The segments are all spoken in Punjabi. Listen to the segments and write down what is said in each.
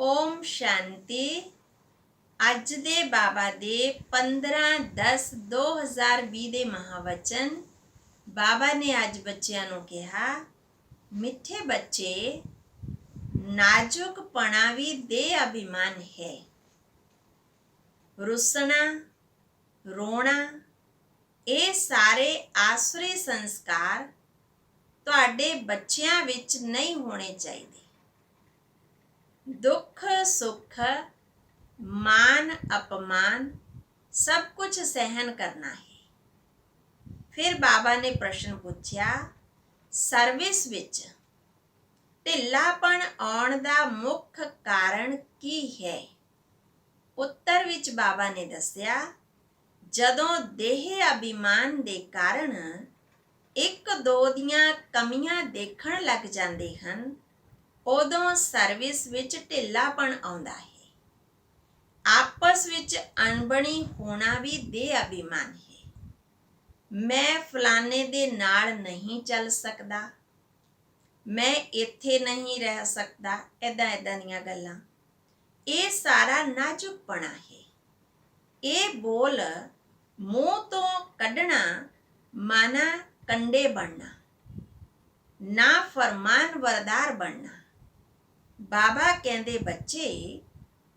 ओम शांति। ਅੱਜ ਦੇ ਬਾਬਾ ਦੇ 15/10/2020 ਦੇ ਮਹਾਵਚਨ। ਬਾਬਾ ਨੇ ਅੱਜ ਬੱਚਿਆਂ ਨੂੰ ਕਿਹਾ, ਮਿੱਠੇ ਬੱਚੇ, ਨਾਜ਼ੁਕਪਣਾ ਵੀ ਦੇ ਅਭਿਮਾਨ ਹੈ। ਰੁੱਸਣਾ, ਰੋਣਾ, ਇਹ ਸਾਰੇ ਆਸੁਰੀ ਸੰਸਕਾਰ ਤੁਹਾਡੇ ਬੱਚਿਆਂ ਵਿੱਚ ਨਹੀਂ ਹੋਣੇ ਚਾਹੀਦੇ। ਦੁੱਖ ਸੁੱਖ, मान अपमान सब कुछ सहन करना है। फिर बाबा ने प्रश्न पूछा, सर्विस विच ढिल्लापन आउण दा मुख कारण की है। उत्तर विच बाबा ने दस्या, जदों देह अभिमान दे कारण एक दो दियां कमियां देखण लग जांदे हन, उदों सर्विस विच ढिल्लापन आउंदा है। आपस विच अणबणी होना भी दे अभिमान है। मैं फलाने दे नाल नहीं चल सकदा, मैं इत्थे नहीं रह सकदा, इदां इदां दीयां गल्लां, ये सारा नाजुकपना है। ये बोल मूँह तो कढ़ना माना कंडे बनना, ना फरमान वरदार बनना। बाबा कहंदे, बच्चे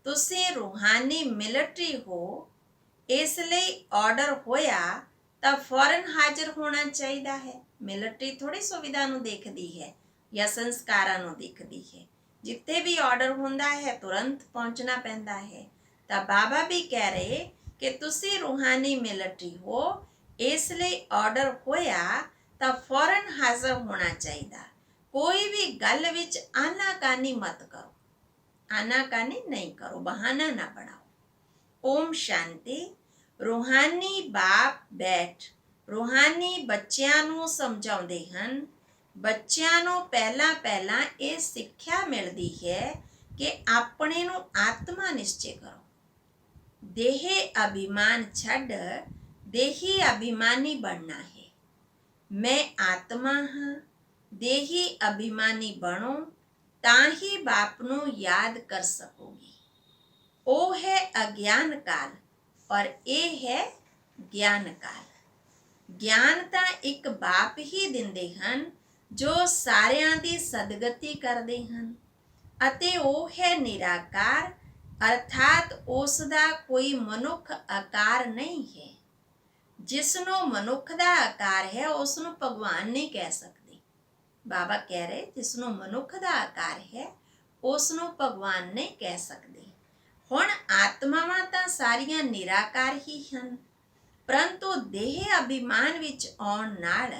तुसी रूहानी मिलिट्री हो, इसलिए ऑर्डर होया तो फौरन हाजिर होना चाहिए है। मिलिट्री थोड़ी सुविधा नूं देखदी है या संस्कारां नूं देखदी है। जिथे भी ऑर्डर हुंदा है तुरंत पहुंचना पैंदा है। तो बाबा भी कह रहे कि तुसी रूहानी मिलिट्री हो, इसलिए ऑर्डर होया तो फौरन हाजिर होना चाहिए। कोई भी गल विच आनाकानी मत करो, आनाकानी नहीं करो, बहाना ना बनाओ। ओम शांति। रूहानी बाप बैठ रूहानी बच्चों नूं समझाउंदे हन। बच्चों नूं पहला ये सिक्ख्या मिलती है कि अपने नूं आत्मा निश्चय करो। देह अभिमान छड्ड देही अभिमानी बनना है। मैं आत्मा हाँ, देही अभिमानी बनो ਤਾਂ ਹੀ ਬਾਪ ਨੂੰ याद कर ਸਕੋਗੇ। ਉਹ है अज्ञान काल और ਇਹ है ज्ञान काल। ज्ञान ਤਾਂ ਇੱਕ ਬਾਪ ਹੀ ਦਿੰਦੇ ਹਨ ਜੋ ਸਾਰਿਆਂ ਦੀ ਸਦਗਤੀ ਕਰਦੇ ਹਨ, ਅਤੇ ਉਹ ਹੈ ਨਿਰਾਕਾਰ, ਅਰਥਾਤ ਉਸ ਦਾ ਕੋਈ ਮਨੁੱਖ ਆਕਾਰ ਨਹੀਂ ਹੈ। ਜਿਸ ਨੂੰ ਮਨੁੱਖ ਦਾ ਆਕਾਰ ਹੈ ਉਸ ਨੂੰ ਭਗਵਾਨ ਨਹੀਂ ਕਹਿ ਸਕਦੇ। बाबा कह रहे, जिसनों मनुख दा आकार है उसनों भगवान नहीं कह सकते। हुण आत्मावां तां सारियां निराकार ही हन, परंतु देह अभिमान विच आउण नाल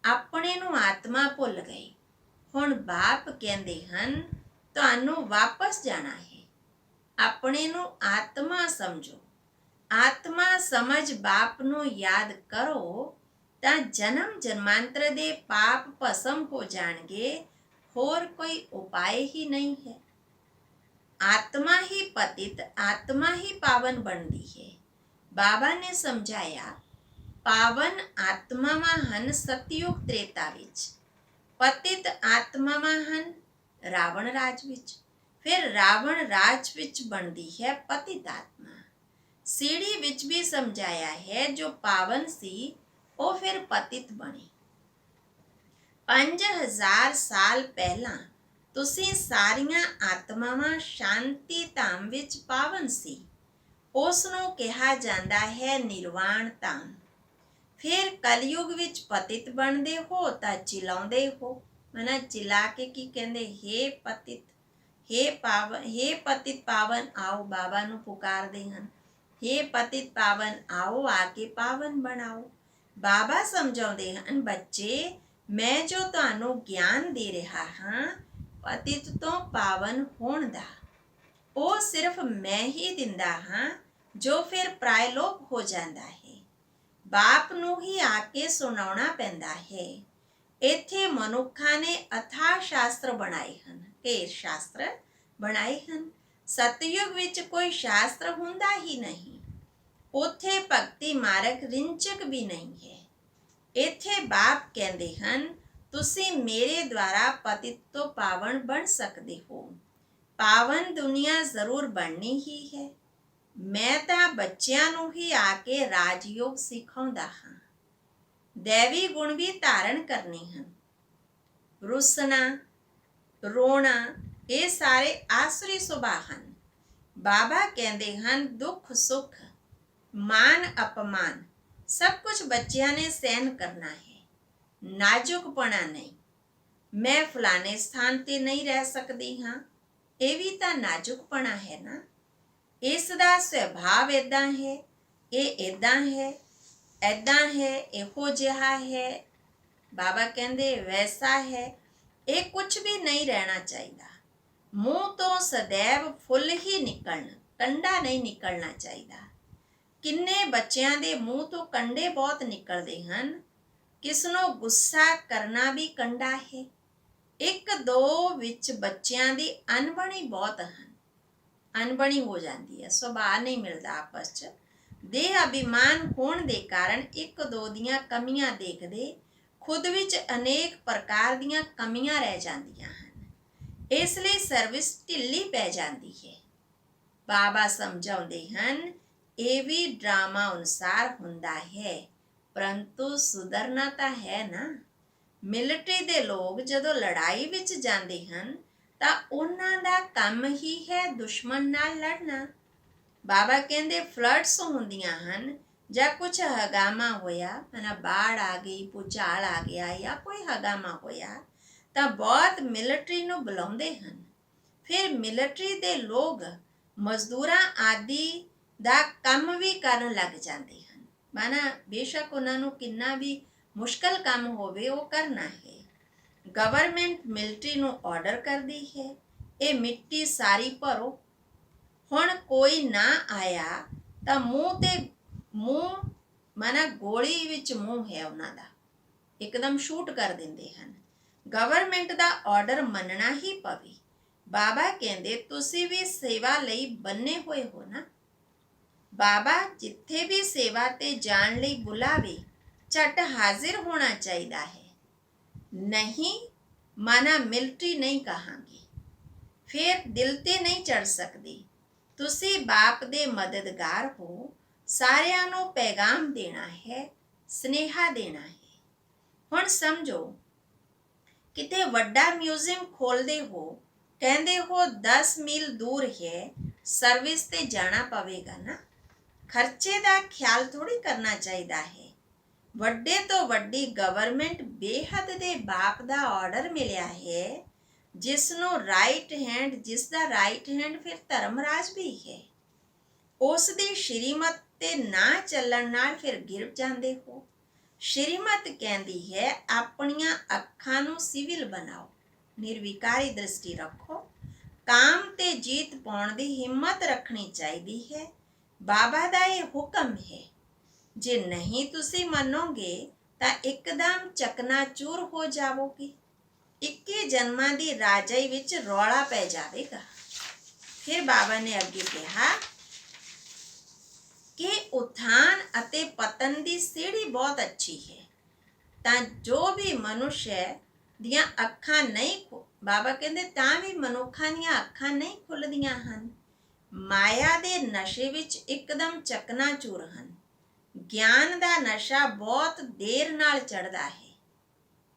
अपने नूं आत्मा भुल गए। हुण बाप कहंदे हन, तुहानूं वापस जाना है, अपने नूं आत्मा समझो। आत्मा समझ बाप नूं याद करो ਤਾਂ ਜਨਮ ਜਨਮਾਂਤਰ ਦੇ ਪਾਪ ਭਸਮ ਹੋ ਜਾਣਗੇ। ਹੋਰ ਕੋਈ ਉਪਾਏ ਹੀ ਨਹੀਂ ਹੈ। आत्मा ही पतित, आत्मा ही पावन बनती है। बाबा ने समझाया, पावन आत्मावां हन सतयुग त्रेता विच, पतित आत्मावां हन रावण राज विच। फिर रावण राज विच बनती है पतित आत्मा। सीढ़ी विच भी समझाया है, जो पावन सी ਉਹ ਫਿਰ ਪਤਿਤ ਬਣੇ। 5000 ਸਾਲ ਪਹਿਲਾਂ ਤੁਸੀਂ ਸਾਰੀਆਂ ਆਤਮਾਵਾਂ ਸ਼ਾਂਤੀ ਧਾਮ ਵਿੱਚ ਪਾਵਨ ਸੀ। ਉਸ ਨੂੰ ਕਿਹਾ ਜਾਂਦਾ ਹੈ ਨਿਰਵਾਣ ਧਾਮ। ਫਿਰ ਕਲਯੁਗ ਵਿੱਚ ਪਤਿਤ ਬਣਦੇ ਹੋ ਤਾਂ ਚਿਲਾਉਂਦੇ ਹੋ। ਮਨਾ ਚਿਲਾ ਕੇ ਕੀ ਕਹਿੰਦੇ, ਹੇ ਪਤਿਤ, ਹੇ ਪਾਵਨ, ਹੇ ਪਤਿਤ ਪਾਵਨ ਆਓ, ਬਾਬਾ ਨੂੰ ਪੁਕਾਰਦੇ ਹਨ। ਹੇ ਪਤਿਤ ਪਾਵਨ ਆਓ, ਆ ਕੇ ਪਾਵਨ ਬਣਾਓ। बाबा समझाते हैं, बच्चे मैं जो तुहानू ज्ञान दे रहा हाँ पतित तो पावन होण दा, वो सिर्फ मैं ही दिंदा हाँ, जो फिर प्रायलोक हो जाता है। बाप नू ही आके सुनाउणा पैंदा है। इत्थे मनुखा ने अथाह शास्त्र बनाए हन, ढेर शास्त्र बनाए हन। सतयुग विच कोई शास्त्र हुंदा ही नहीं। ਉੱਥੇ ਭਗਤੀ ਮਾਰਗ ਰਿੰਚਕ ਵੀ ਨਹੀਂ ਹੈ। ਇੱਥੇ ਬਾਪ ਕਹਿੰਦੇ ਹਨ, ਤੁਸੀਂ ਮੇਰੇ ਦੁਆਰਾ ਪਤਿਤ ਤੋਂ ਪਾਵਨ ਬਣ ਸਕਦੇ ਹੋ। ਪਾਵਨ ਦੁਨੀਆ ਜ਼ਰੂਰ ਬਣਨੀ ਹੀ ਹੈ। ਮੈਂ ਤਾਂ ਬੱਚਿਆਂ ਨੂੰ ਹੀ ਆ ਕੇ ਰਾਜਯੋਗ ਸਿਖਾਉਂਦਾ ਹਾਂ। ਦੇਵੀ ਗੁਣ ਵੀ ਧਾਰਨ ਕਰਨੇ ਹਨ। ਰੁੱਸਣਾ, ਰੋਣਾ ਇਹ ਸਾਰੇ ਆਸੁਰੀ ਸੁਭਾਅ ਹਨ। ਬਾਬਾ ਕਹਿੰਦੇ ਹਨ ਦੁੱਖ ਸੁੱਖ, ਮਾਨ ਅਪਮਾਨ ਸਭ ਕੁਝ ਬੱਚਿਆਂ ਨੇ ਸਹਿਣ ਕਰਨਾ ਹੈ, ਨਾਜ਼ੁਕਪਣਾ ਨਹੀਂ। ਮੈਂ ਫਲਾਣੇ ਸਥਾਨ ਤੇ ਨਹੀਂ ਰਹਿ ਸਕਦੀ ਹਾਂ, ਇਹ ਵੀ ਤਾਂ ਨਾਜ਼ੁਕਪਣਾ ਹੈ ਨਾ। ਇਸ ਦਾ ਸੁਭਾਅ ਇੱਦਾਂ ਹੈ, ਇਹ ਇੱਦਾਂ ਹੈ, ਇੱਦਾਂ ਹੈ, ਇਹੋ ਜਿਹਾ ਹੈ। ਬਾਬਾ ਕਹਿੰਦੇ ਵੈਸਾ ਹੈ। ਇਹ ਕੁਝ ਵੀ ਨਹੀਂ ਰਹਿਣਾ ਚਾਹੀਦਾ। ਮੂੰਹ ਤੋਂ ਸदैव ਫੁੱਲ ਹੀ ਨਿਕਲਣ, ਕੰਡਾ ਨਹੀਂ ਨਿਕਲਣਾ ਚਾਹੀਦਾ। ਕਿੰਨੇ ਬੱਚਿਆਂ ਦੇ ਮੂੰਹ ਤੋਂ ਕੰਡੇ ਬਹੁਤ ਨਿਕਲਦੇ ਹਨ। ਕਿਸ ਨੂੰ ਗੁੱਸਾ ਕਰਨਾ ਵੀ ਕੰਡਾ ਹੈ। ਇੱਕ ਦੋ ਵਿੱਚ ਬੱਚਿਆਂ ਦੀ ਅਣਬਣੀ ਬਹੁਤ ਹਨ। ਅਣਬਣੀ ਹੋ ਜਾਂਦੀ ਹੈ, ਸੁਭਾਅ ਨਹੀਂ ਮਿਲਦਾ ਆਪਸ 'ਚ। ਦੇਹ ਅਭਿਮਾਨ ਹੋਣ ਦੇ ਕਾਰਨ ਇੱਕ ਦੋ ਦੀਆਂ ਕਮੀਆਂ ਦੇਖਦੇ ਖੁਦ ਵਿੱਚ ਅਨੇਕ ਪ੍ਰਕਾਰ ਦੀਆਂ ਕਮੀਆਂ ਰਹਿ ਜਾਂਦੀਆਂ ਹਨ। ਇਸ ਲਈ ਸਰਵਿਸ ਢਿੱਲੀ ਪੈ ਜਾਂਦੀ ਹੈ। ਬਾਬਾ ਸਮਝਾਉਂਦੇ ਹਨ ਇਹ ਵੀ ਡਰਾਮਾ ਅਨੁਸਾਰ ਹੁੰਦਾ ਹੈ, ਪਰੰਤੂ ਸੁਧਰਨਾ ਤਾਂ ਹੈ ਨਾ। ਮਿਲਟਰੀ ਦੇ ਲੋਕ ਜਦੋਂ ਲੜਾਈ ਵਿੱਚ ਜਾਂਦੇ ਹਨ ਤਾਂ ਉਹਨਾਂ ਦਾ ਕੰਮ ਹੀ ਹੈ ਦੁਸ਼ਮਣ ਨਾਲ ਲੜਨਾ। ਬਾਬਾ ਕਹਿੰਦੇ ਫਲੱਡਸ ਹੁੰਦੀਆਂ ਹਨ ਜਾਂ ਕੁਝ ਹਗਾਮਾ ਹੋਇਆ, ਬਾੜ ਆ ਗਈ, ਭੂਚਾਲ ਆ ਗਿਆ ਜਾਂ ਕੋਈ ਹਗਾਮਾ ਹੋਇਆ ਤਾਂ ਬਹੁਤ ਮਿਲਟਰੀ ਨੂੰ ਬੁਲਾਉਂਦੇ ਹਨ। ਫਿਰ ਮਿਲਟਰੀ ਦੇ ਲੋਕ ਮਜ਼ਦੂਰਾਂ ਆਦਿ ਦਾ ਕੰਮ ਵੀ ਕਰਨ ਲੱਗ ਜਾਂਦੇ ਹਨ। ਬੇਸ਼ੱਕ ਉਹਨਾਂ ਨੂੰ ਕਿੰਨਾ ਵੀ ਮੁਸ਼ਕਲ ਕੰਮ ਹੋਵੇ ਉਹ ਕਰਨਾ ਹੈ। ਗਵਰਨਮੈਂਟ ਮਿਲਟਰੀ ਨੂੰ ਆਰਡਰ ਕਰਦੀ ਹੈ ਇਹ ਮਿੱਟੀ ਸਾਰੀ ਭਰੋ। ਹੁਣ ਕੋਈ ਨਾ ਆਇਆ ਤਾਂ ਮੂੰਹ ਗੋਲੀ ਵਿੱਚ ਮੂੰਹ ਹੈ ਉਹਨਾਂ ਦਾ, ਇੱਕਦਮ ਸ਼ੂਟ ਕਰ ਦਿੰਦੇ ਹਨ। ਗਵਰਨਮੈਂਟ ਦਾ ਆਰਡਰ ਮੰਨਣਾ ਹੀ ਪਵੇ। ਬਾਬਾ ਕਹਿੰਦੇ ਤੁਸੀਂ ਵੀ ਸੇਵਾ ਲਈ ਬੰਨੇ ਹੋਏ ਹੋ ਨਾ। ਬਾਬਾ ਜਿੱਥੇ ਵੀ ਸੇਵਾ ਤੇ ਜਾਣ ਲਈ ਬੁਲਾਵੇ ਝਟ ਹਾਜ਼ਰ ਹੋਣਾ ਚਾਹੀਦਾ ਹੈ। ਨਹੀਂ ਮਿਲਟਰੀ ਨਹੀਂ ਕਹਾਂਗੇ, ਫਿਰ ਦਿਲ ਤੇ ਨਹੀਂ ਚੜ ਸਕਦੀ। ਤੁਸੀਂ ਬਾਪ ਦੇ ਮਦਦਗਾਰ ਹੋ, ਸਾਰਿਆਂ ਨੂੰ ਪੈਗਾਮ ਦੇਣਾ ਹੈ, ਸਨੇਹਾ ਦੇਣਾ ਹੈ। ਹੁਣ ਸਮਝੋ ਕਿਤੇ ਵੱਡਾ ਮਿਊਜ਼ੀਅਮ ਖੋਲਦੇ ਹੋ, ਕਹਿੰਦੇ ਹੋ 10 ਮੀਲ ਦੂਰ ਹੈ, ਸਰਵਿਸ ਤੇ ਜਾਣਾ ਪਵੇਗਾ ਨਾ। ਖਰਚੇ ਦਾ ਖਿਆਲ ਥੋੜੀ ਕਰਨਾ ਚਾਹੀਦਾ ਹੈ। ਵੱਡੇ ਤੋਂ ਵੱਡੀ ਗਵਰਨਮੈਂਟ ਬੇਹੱਦ ਦੇ ਬਾਪ ਦਾ ਆਰਡਰ ਮਿਲਿਆ ਹੈ, ਜਿਸ ਦਾ ਰਾਈਟ ਹੈਂਡ ਫਿਰ ਧਰਮਰਾਜ ਵੀ ਹੈ। ਉਸ ਦੀ ਸ਼੍ਰੀਮਤ ਤੇ ਨਾ ਚੱਲਣ ਨਾਲ ਫਿਰ ਗਿਰ ਜਾਂਦੇ ਹੋ। ਸ਼੍ਰੀਮਤ ਕਹਿੰਦੀ ਹੈ ਆਪਣੀਆਂ ਅੱਖਾਂ ਨੂੰ ਸਿਵਲ ਬਣਾਓ, ਨਿਰਵਿਕਾਰੀ ਦ੍ਰਿਸ਼ਟੀ ਰੱਖੋ। ਕਾਮ ਤੇ ਜੀਤ ਪਾਉਣ ਦੀ ਹਿੰਮਤ ਰੱਖਣੀ ਚਾਹੀਦੀ ਹੈ। ਬਾਬਾ ਦਾ ਇਹ ਹੁਕਮ ਹੈ। ਜੇ ਨਹੀਂ ਤੁਸੀਂ ਮੰਨੋਗੇ ਤਾਂ ਇੱਕਦਮ ਚਕਨਾਚੂਰ ਹੋ ਜਾਵੋਗੇ। 21 ਜਨਮਾਂ ਦੀ ਰਾਜਾਈ ਵਿੱਚ ਰੌਲਾ ਪੈ ਜਾਵੇਗਾ। ਫਿਰ ਬਾਬਾ ਨੇ ਅੱਗੇ ਕਿਹਾ ਕਿ ਉਥਾਨ ਅਤੇ ਪਤਨ ਦੀ ਸੀੜੀ ਬਹੁਤ ਅੱਛੀ ਹੈ, ਤਾਂ ਜੋ ਵੀ ਮਨੁੱਖ ਦੀਆਂ ਅੱਖਾਂ ਨਹੀਂ, ਬਾਬਾ ਕਹਿੰਦੇ ਤਾਂ ਵੀ ਮਨੁੱਖਾਂ ਦੀਆਂ ਅੱਖਾਂ ਨਹੀਂ ਖੁੱਲ੍ਹਦੀਆਂ ਹਨ। ਮਾਇਆ ਦੇ ਨਸ਼ੇ ਵਿੱਚ ਇੱਕਦਮ ਚਕਨਾਚੂਰ ਹਨ। ਗਿਆਨ ਦਾ ਨਸ਼ਾ ਬਹੁਤ ਦੇਰ ਨਾਲ ਚੜ੍ਹਦਾ ਹੈ।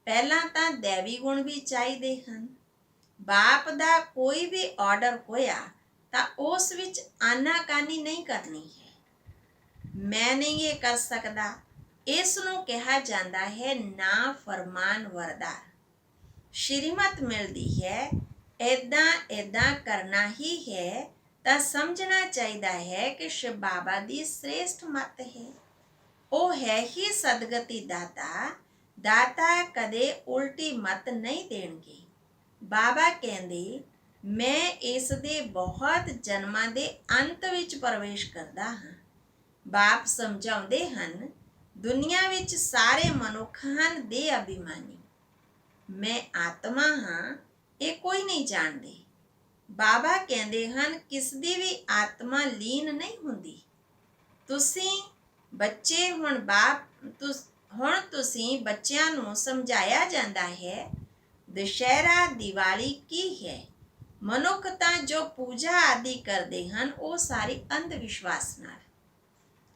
ਪਹਿਲਾਂ ਤਾਂ ਦੇਵੀ ਗੁਣ ਵੀ ਚਾਹੀਦੇ ਹਨ। ਬਾਪ ਦਾ ਕੋਈ ਵੀ ਆਰਡਰ ਹੋਇਆ ਤਾਂ ਉਸ ਵਿੱਚ ਆਨਾਕਾਨੀ ਨਹੀਂ ਕਰਨੀ ਹੈ। ਮੈਂ ਨਹੀਂ ਇਹ ਕਰ ਸਕਦਾ, ਇਸ ਨੂੰ ਕਿਹਾ ਜਾਂਦਾ ਹੈ ਨਾ ਫਰਮਾਨ ਵਰਦਾਰ। ਸ਼੍ਰੀਮਤ ਮਿਲਦੀ ਹੈ ਏਦਾਂ ਕਰਨਾ ਹੀ ਹੈ ਤਾਂ ਸਮਝਣਾ ਚਾਹੀਦਾ ਹੈ ਕਿ ਸ਼ਿਵ ਬਾਬਾ ਦੀ ਸ੍ਰੇਸ਼ਟ ਮੱਤ ਹੈ। ਉਹ ਹੈ ਹੀ ਸਦਗਤੀ ਦਾਤਾ ਕਦੇ ਉਲਟੀ ਮੱਤ ਨਹੀਂ ਦੇਣਗੇ। ਬਾਬਾ ਕਹਿੰਦੇ ਮੈਂ ਇਸ ਦੇ ਬਹੁਤ ਜਨਮਾਂ ਦੇ ਅੰਤ ਵਿੱਚ ਪ੍ਰਵੇਸ਼ ਕਰਦਾ ਹਾਂ। ਬਾਪ ਸਮਝਾਉਂਦੇ ਹਨ ਦੁਨੀਆ ਵਿੱਚ ਸਾਰੇ ਮਨੁੱਖ ਹਨ ਦੇ ਅਭਿਮਾਨੀ। ਮੈਂ ਆਤਮਾ ਹਾਂ ਇਹ ਕੋਈ ਨਹੀਂ ਜਾਣਦੇ। ਬਾਬਾ ਕਹਿੰਦੇ ਹਨ ਕਿਸ ਦੀ ਵੀ ਆਤਮਾ ਲੀਨ ਨਹੀਂ ਹੁੰਦੀ। ਤੁਸੀਂ ਬੱਚੇ ਹੁਣ ਤੁਸੀਂ ਬੱਚਿਆਂ ਨੂੰ ਸਮਝਾਇਆ ਜਾਂਦਾ ਹੈ ਦੁਸ਼ਹਿਰਾ ਦੀਵਾਲੀ ਕੀ ਹੈ, ਮਨੁੱਖ ਤਾਂ ਜੋ ਪੂਜਾ ਆਦਿ ਕਰਦੇ ਹਨ ਉਹ ਸਾਰੀ ਅੰਧ ਵਿਸ਼ਵਾਸ ਨਾਲ,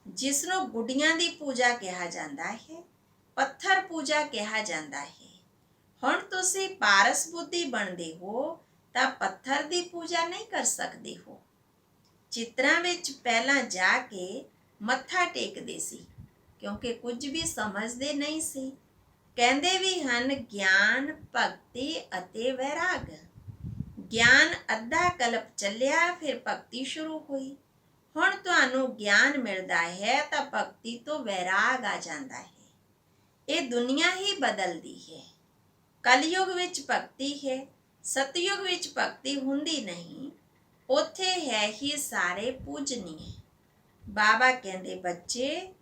ਜਿਸ ਨੂੰ ਗੁੱਡੀਆਂ ਦੀ ਪੂਜਾ ਕਿਹਾ ਜਾਂਦਾ ਹੈ, ਪੱਥਰ ਪੂਜਾ ਕਿਹਾ ਜਾਂਦਾ ਹੈ। ਹੁਣ ਤੁਸੀਂ ਪਾਰਸ ਬੁੱਧੀ ਬਣਦੇ ਹੋ ਤਾਂ ਪੱਥਰ ਦੀ ਪੂਜਾ ਨਹੀਂ ਕਰ ਸਕਦੇ ਹੋ। ਚਿੱਤਰਾਂ ਵਿੱਚ ਪਹਿਲਾਂ ਜਾ ਕੇ ਮੱਥਾ ਟੇਕਦੇ ਸੀ ਕਿਉਂਕਿ ਕੁਝ ਵੀ ਸਮਝਦੇ ਨਹੀਂ ਸੀ। ਕਹਿੰਦੇ ਵੀ ਹਨ ਗਿਆਨ, ਭਗਤੀ ਅਤੇ ਵੈਰਾਗ। ਗਿਆਨ ਅੱਧਾ ਕਲਪ ਚੱਲਿਆ, ਫਿਰ ਭਗਤੀ ਸ਼ੁਰੂ ਹੋਈ। ਹੁਣ ਤੁਹਾਨੂੰ ਗਿਆਨ ਮਿਲਦਾ ਹੈ ਤਾਂ ਭਗਤੀ ਤੋਂ ਵੈਰਾਗ ਆ ਜਾਂਦਾ ਹੈ। ਇਹ ਦੁਨੀਆ ਹੀ ਬਦਲਦੀ ਹੈ। ਕਲਯੁਗ ਵਿੱਚ ਭਗਤੀ ਹੈ, ਸਤਯੁਗ ਵਿੱਚ ਭਗਤੀ ਹੁੰਦੀ ਨਹੀਂ। ਉੱਥੇ ਹੈ ਹੀ ਸਾਰੇ ਪੂਜਨੀਏ। ਬਾਬਾ ਕਹਿੰਦੇ ਬੱਚੇ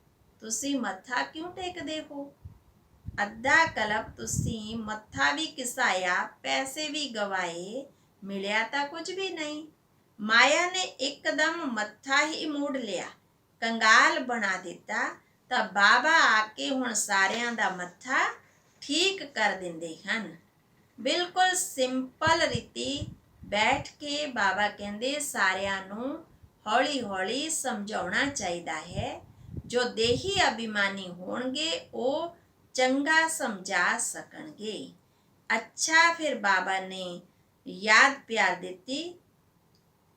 ਤੁਸੀਂ ਮੱਥਾ ਕਿਉਂ ਟੇਕਦੇ ਹੋ? ਅੱਧਾ ਕਲਪ ਤੁਸੀਂ ਮੱਥਾ ਵੀ ਘਿਸਾਇਆ, ਪੈਸੇ ਵੀ ਗਵਾਏ, ਮਿਲਿਆ ਤਾਂ ਕੁਝ ਵੀ ਨਹੀਂ। ਮਾਇਆ ਨੇ ਇੱਕਦਮ ਮੱਥਾ ਹੀ ਮੋੜ ਲਿਆ, ਕੰਗਾਲ ਬਣਾ ਦਿੱਤਾ। ਤਾਂ ਬਾਬਾ ਆ ਕੇ ਹੁਣ ਸਾਰਿਆਂ ਦਾ ਮੱਥਾ ਠੀਕ ਕਰ ਦਿੰਦੇ ਹਨ। ਬਿਲਕੁਲ ਸਿੰਪਲ ਰੀਤੀ ਬੈਠ ਕੇ ਬਾਬਾ ਕਹਿੰਦੇ ਸਾਰਿਆਂ ਨੂੰ ਹੌਲੀ ਹੌਲੀ ਸਮਝਾਉਣਾ ਚਾਹੀਦਾ ਹੈ। ਜੋ ਦੇਹੀ ਅਭਿਮਾਨੀ ਹੋਣਗੇ ਉਹ ਚੰਗਾ ਸਮਝਾ ਸਕਣਗੇ। ਅੱਛਾ, ਫਿਰ ਬਾਬਾ ਨੇ ਯਾਦ ਪਿਆਰ ਦਿੱਤੀ।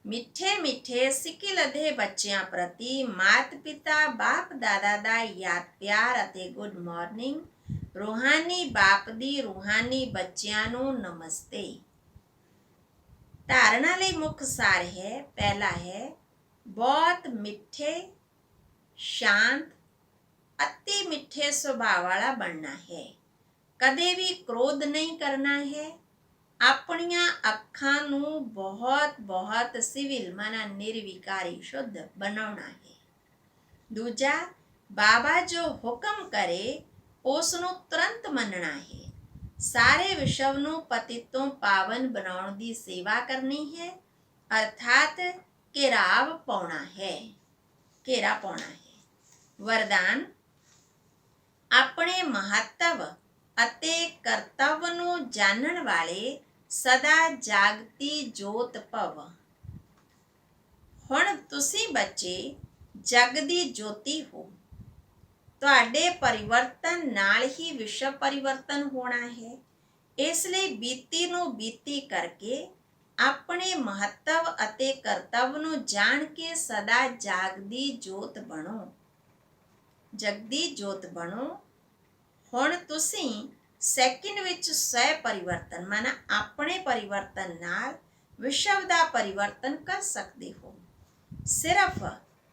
ਮਿੱਠੇ ਮਿੱਠੇ ਸਿੱਕੀ ਲਦੇ ਬੱਚਿਆਂ ਪ੍ਰਤੀ ਮਾਤ ਪਿਤਾ ਬਾਪ ਦਾਦਾ ਦਾ ਯਾਦ ਪਿਆਰ ਅਤੇ ਗੁੱਡ ਮਾਰਨਿੰਗ। ਰੂਹਾਨੀ ਬਾਪ ਦੀ ਰੂਹਾਨੀ ਬੱਚਿਆਂ ਨੂੰ ਨਮਸਤੇ। ਧਾਰਨਾ ਲਈ ਮੁੱਖ ਸਾਰ ਹੈ। ਪਹਿਲਾ ਹੈ ਬਹੁਤ ਮਿੱਠੇ, ਸ਼ਾਂਤ, ਅਤੀ ਮਿੱਠੇ ਸੁਭਾਅ ਵਾਲਾ ਬਣਨਾ ਹੈ। ਕਦੇ ਵੀ ਕ੍ਰੋਧ ਨਹੀਂ ਕਰਨਾ ਹੈ। ਆਪਣੀਆਂ ਅੱਖਾਂ ਨੂੰ ਬਹੁਤ ਬਹੁਤ ਸਿਵਲ ਮਨਾ ਨਿਰਵਿਕਾਰੀ ਸ਼ੁੱਧ ਬਣਾਉਣਾ ਹੈ। ਦੂਜਾ, ਬਾਬਾ ਜੋ ਹੁਕਮ ਕਰੇ ਉਸ ਨੂੰ ਤੁਰੰਤ ਮੰਨਣਾ ਹੈ। ਸਾਰੇ ਵਿਸ਼ਵ ਨੂੰ ਪਤਿਤ ਤੋਂ ਪਾਵਨ ਬਣਾਉਣ ਦੀ ਸੇਵਾ ਕਰਨੀ ਹੈ, ਅਰਥਾਤ ਘੇਰਾਵ ਪਾਉਣਾ ਹੈ, ਘੇਰਾ ਪਾਉਣਾ ਹੈ। ਵਰਦਾਨ, ਆਪਣੇ ਮਹੱਤਵ ਅਤੇ ਕਰਤੱਵ ਨੂੰ ਜਾਣਨ ਵਾਲੇ ਸਦਾ ਜਾਗਤੀ ਜੋਤ ਭਵ। ਹੁਣ ਤੁਸੀਂ ਬੱਚੇ ਜਗ ਦੀ ਜੋਤੀ ਹੋ। ਤੁਹਾਡੇ ਪਰਿਵਰਤਨ ਨਾਲ ਹੀ ਵਿਸ਼ਵ ਪਰਿਵਰਤਨ ਹੋਣਾ ਹੈ। ਇਸ ਲਈ ਬੀਤੀ ਨੂੰ ਬੀਤੀ ਕਰਕੇ ਆਪਣੇ ਮਹੱਤਵ ਅਤੇ ਕਰਤੱਵ ਨੂੰ ਜਾਣ ਕੇ ਸਦਾ ਜਾਗਦੀ ਜੋਤ ਬਣੋ, ਜਗਦੀ ਜੋਤ ਬਣੋ। ਹੁਣ ਤੁਸੀਂ ਸੈਕਿੰਡ ਵਿੱਚ ਸਵੈ ਪਰਿਵਰਤਨ ਮਾਨਾ ਆਪਣੇ ਪਰਿਵਰਤਨ ਨਾਲ ਵਿਸ਼ਵ ਦਾ ਪਰਿਵਰਤਨ ਕਰ ਸਕਦੇ ਹੋ। ਸਿਰਫ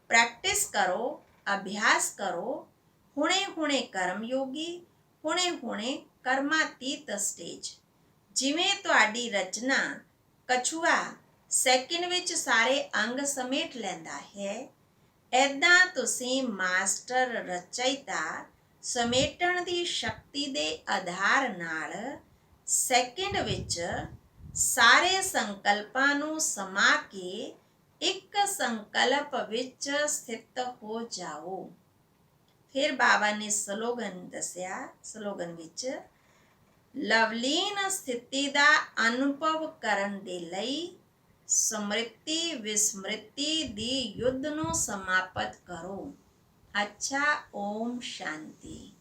ਪ੍ਰੈਕਟਿਸ ਕਰੋ, ਅਭਿਆਸ ਕਰੋ। ਹੁਣੇ ਹੁਣੇ ਕਰਮ ਯੋਗੀ, ਹੁਣੇ ਹੁਣੇ ਕਰਮਾਤੀਤ ਸਟੇਜ। ਜਿਵੇਂ ਤੁਹਾਡੀ ਰਚਨਾ ਕਛੂਆ ਸੈਕਿੰਡ ਵਿੱਚ ਸਾਰੇ ਅੰਗ ਸਮੇਟ ਲੈਂਦਾ ਹੈ, ਏਦਾਂ ਤੁਸੀਂ ਮਾਸਟਰ ਰਚయిਤਾ ਸਮੇਟਣ ਦੀ ਸ਼ਕਤੀ ਦੇ ਆਧਾਰ ਨਾਲ ਸੈਕਿੰਡ ਵਿੱਚ ਸਾਰੇ ਸੰਕਲਪਾਂ ਨੂੰ ਸਮਾ ਕੇ ਇੱਕ ਸੰਕਲਪ ਵਿੱਚ ਸਥਿਤ ਹੋ ਜਾਓ। ਫਿਰ ਬਾਬਾ ਨੇ ਸਲੋਗਨ ਦੱਸਿਆ। ਸਲੋਗਨ ਵਿੱਚ ਲਵਲੀਨ ਸਥਿਤੀ ਦਾ ਅਨੁਭਵ ਕਰਨ ਦੇ ਲਈ ਸਮ੍ਰਿਤੀ ਵਿਸਮ੍ਰਿਤੀ ਦੀ ਯੁੱਧ ਨੂੰ ਸਮਾਪਤ ਕਰੋ। ਅੱਛਾ, ਓਮ ਸ਼ਾਂਤੀ।